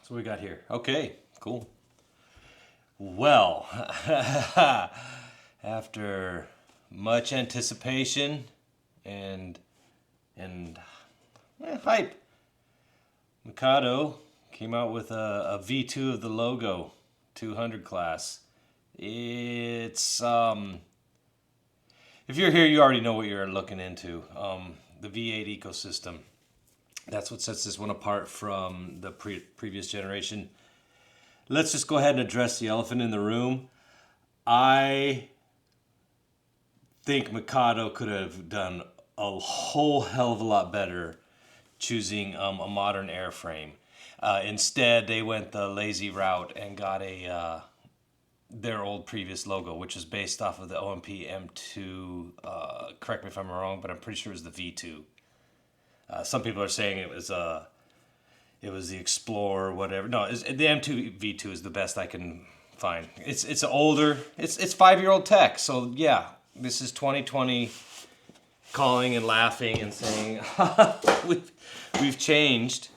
So we got here. Okay, cool. Well, after much anticipation and hype, Mikado came out with a V2 of the Logo200 class. It's if you're here, you already know what you're looking into. The V8 ecosystem. That's what sets this one apart from the previous generation. Let's just go ahead and address the elephant in the room. I think Mikado could have done a whole hell of a lot better choosing a modern airframe. Instead, they went the lazy route and got their old previous logo, which is based off of the OMP M2. Correct me if I'm wrong, but I'm pretty sure it was the V2. Some people are saying it was the Explorer, whatever. No, the M2 V2 is the best I can find. It's older. It's 5-year-old tech. So yeah, this is 2020 calling and laughing and saying we've changed,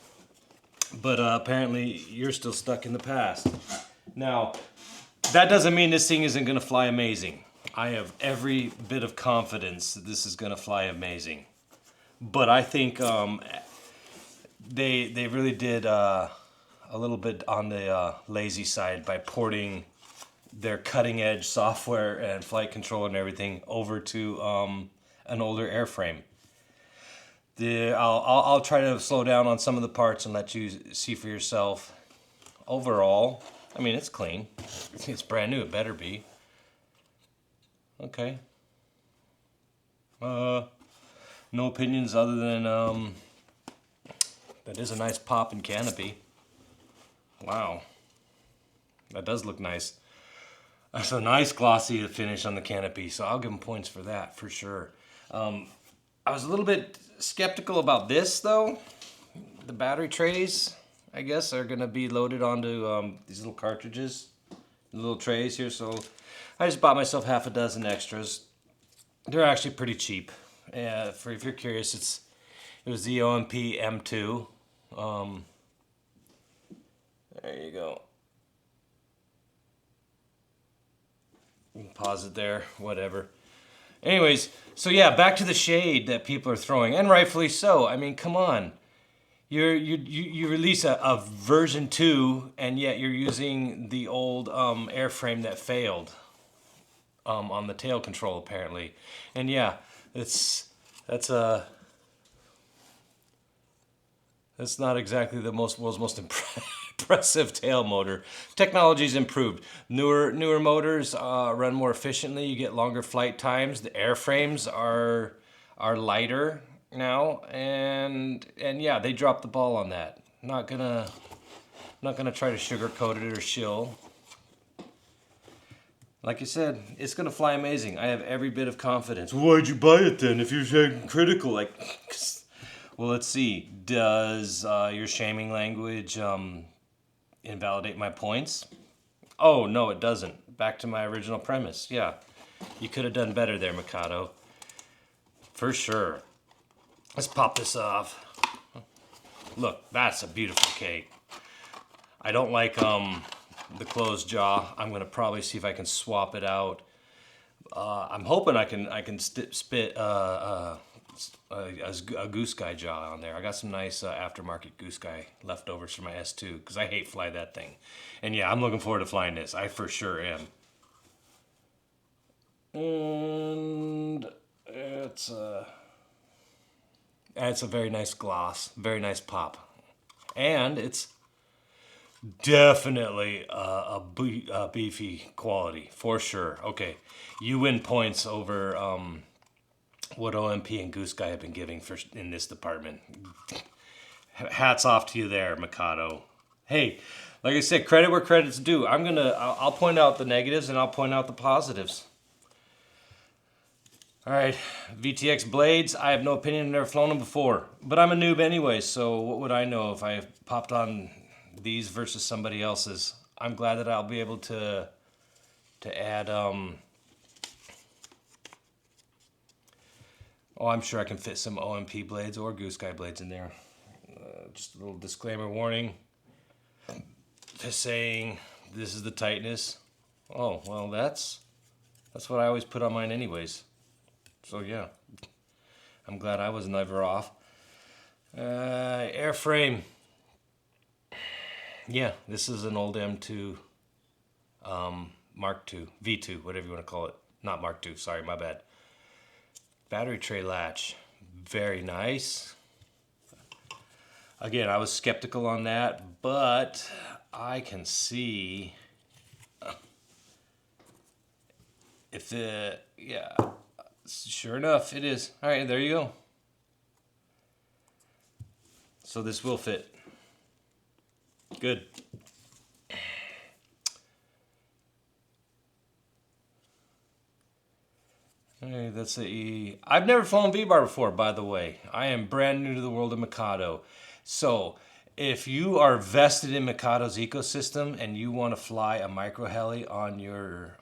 but apparently you're still stuck in the past. Now, that doesn't mean this thing isn't going to fly amazing. I have every bit of confidence that this is going to fly amazing. But I think they really did a little bit on the lazy side by porting their cutting edge software and flight control and everything over to an older airframe. I'll try to slow down on some of the parts and let you see for yourself. Overall, I mean, it's clean. It's brand new. It better be. Okay. No opinions other than that is a nice pop and canopy. Wow. That does look nice. That's a nice glossy finish on the canopy, so I'll give them points for that, for sure. I was a little bit skeptical about this, though. The battery trays, I guess, are going to be loaded onto these little cartridges, little trays here, so I just bought myself half a dozen extras. They're actually pretty cheap. If you're curious, it was the OMP M2. There you go. You can pause it there, whatever. Anyways, so yeah, back to the shade that people are throwing, and rightfully so. I mean, come on. You release a version 2, and yet you're using the old airframe that failed on the tail control, apparently. And yeah, that's not exactly the world's most impressive tail motor. Technology's improved. Newer motors run more efficiently. You get longer flight times. The airframes are lighter now, and yeah, they dropped the ball on that. Not gonna try to sugarcoat it or shill. Like I said, it's gonna fly amazing. I have every bit of confidence. Why'd you buy it then if you're critical? Like, well, let's see. Does your shaming language invalidate my points? Oh, no, it doesn't. Back to my original premise. Yeah, you could have done better there, Mikado. For sure. Let's pop this off. Look, that's a beautiful cake. I don't like the closed jaw. I'm gonna probably see if I can swap it out. I'm hoping I can spit a goose guy jaw on there. I got some nice aftermarket goose guy leftovers from my S2 because I hate fly that thing. And yeah, I'm looking forward to flying this. I for sure am. And it's a very nice gloss, very nice pop, and it's definitely a beefy quality for sure. Okay, you win points over what OMP and Goose Guy have been giving in this department. Hats off to you there, Mikado. Hey, like I said, credit where credit's due. I'll point out the negatives and I'll point out the positives. All right, VTX blades. I have no opinion. I've never flown them before, but I'm a noob anyway. So what would I know if I popped on these versus somebody else's? I'm glad that I'll be able to add. Oh, I'm sure I can fit some OMP blades or Goose Guy blades in there. Just a little disclaimer warning. saying this is the tightness. Oh, well, that's what I always put on mine anyways. So yeah, I'm glad I was never off. Airframe. Yeah, this is an old M2 Mark II, V2, whatever you want to call it. Not Mark II, sorry, my bad. Battery tray latch, very nice. Again, I was skeptical on that, but I can see if yeah, sure enough, it is. All right, there you go. So this will fit. Good. Hey, that's I've never flown V-bar before, by the way. I am brand new to the world of Mikado. So, if you are vested in Mikado's ecosystem and you want to fly a micro heli on your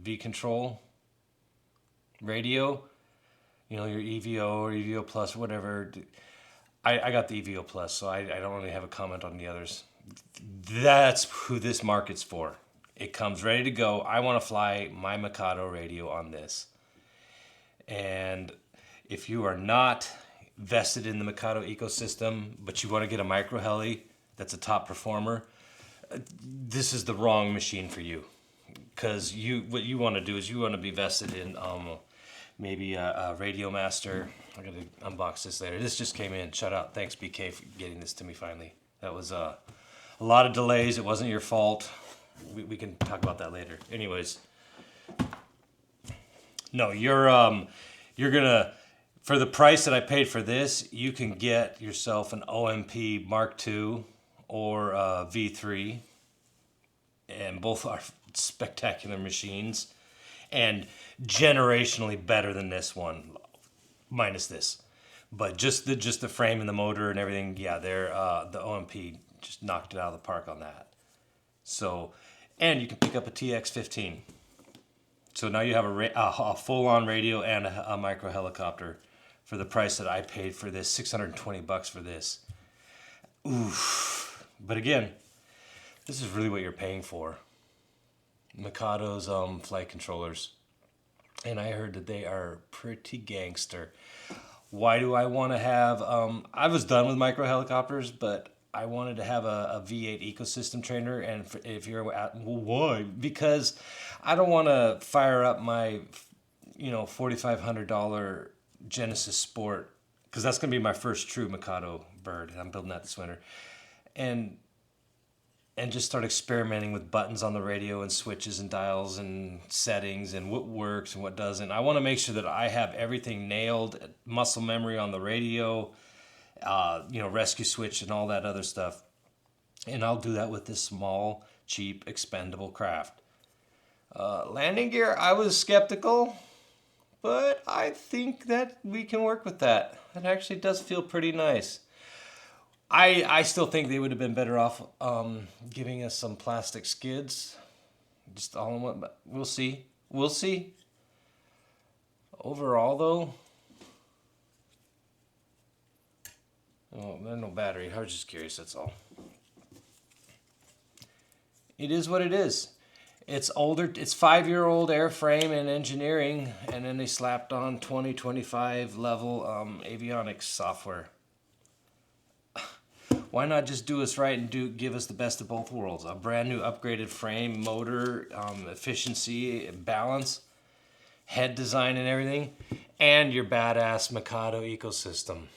V-Control radio, you know, your EVO or EVO Plus, whatever. I got the EVO Plus, so I don't really have a comment on the others. That's who this market's for. It comes ready to go. I want to fly my Mikado radio on this. And if you are not vested in the Mikado ecosystem, but you want to get a micro heli that's a top performer, this is the wrong machine for you. Because what you want to do is you want to be vested in maybe a Radio Master. I'm going to unbox this later. This just came in. Shout out. Thanks, BK, for getting this to me finally. That was a lot of delays. It wasn't your fault. We can talk about that later. Anyways. No, you're gonna, for the price that I paid for this, you can get yourself an OMP Mark II or a V3, and both are spectacular machines, and generationally better than this one, minus this. But just the frame and the motor and everything, yeah, the OMP just knocked it out of the park on that. So, and you can pick up a TX-15. So now you have a full-on radio and a micro helicopter for the price that I paid for this, $620 for this. Oof. But again, this is really what you're paying for. Mikado's flight controllers. And I heard that they are pretty gangster. Why do I want to have... I was done with micro helicopters, but I wanted to have a V8 ecosystem trainer, and if you're at, well, why? Because I don't want to fire up my, $4,500 Genesis Sport, because that's going to be my first true Mikado bird, and I'm building that this winter, and just start experimenting with buttons on the radio and switches and dials and settings and what works and what doesn't. I want to make sure that I have everything nailed, muscle memory on the radio, rescue switch and all that other stuff. And I'll do that with this small, cheap, expendable craft. Landing gear, I was skeptical, but I think that we can work with that. It actually does feel pretty nice. I still think they would have been better off giving us some plastic skids. Just all in one, but we'll see. We'll see. Overall, though, oh, there's no battery. I was just curious, that's all. It is what it is. It's older. It's 5-year-old airframe and engineering, and then they slapped on 2025 level avionics software. Why not just do us right and give us the best of both worlds? A brand new upgraded frame, motor, efficiency, balance, head design and everything, and your badass Mikado ecosystem.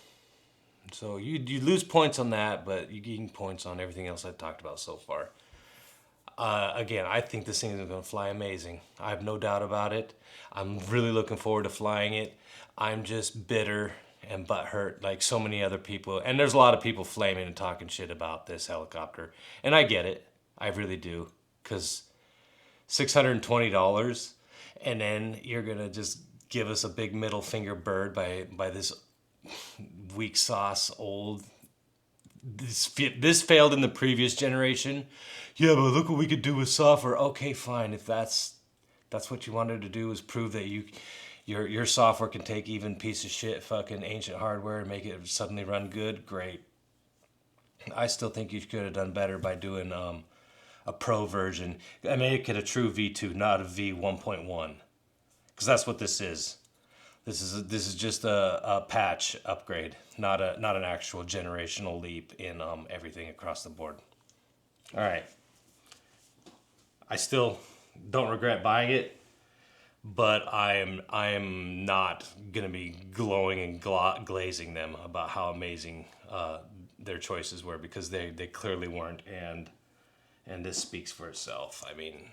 So you lose points on that, but you gain points on everything else I've talked about so far. Again, I think this thing is going to fly amazing. I have no doubt about it. I'm really looking forward to flying it. I'm just bitter and butthurt like so many other people. And there's a lot of people flaming and talking shit about this helicopter. And I get it. I really do. Because $620, and then you're going to just give us a big middle finger bird by this weak sauce old... This failed in the previous generation. Yeah, but look what we could do with software. Okay, fine. If that's what you wanted to do, is prove that your software can take even piece of shit fucking ancient hardware and make it suddenly run good, great. I still think you could have done better by doing a pro version. I make it a true V2, not a V1.1, because that's what this is. This is just a patch upgrade, not an actual generational leap in everything across the board. All right. I still don't regret buying it, but I am not gonna be glowing and glazing them about how amazing their choices were, because they clearly weren't, and this speaks for itself. I mean,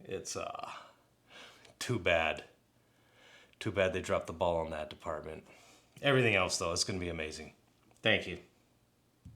it's too bad. Too bad they dropped the ball on that department. Everything else, though, it's going to be amazing. Thank you.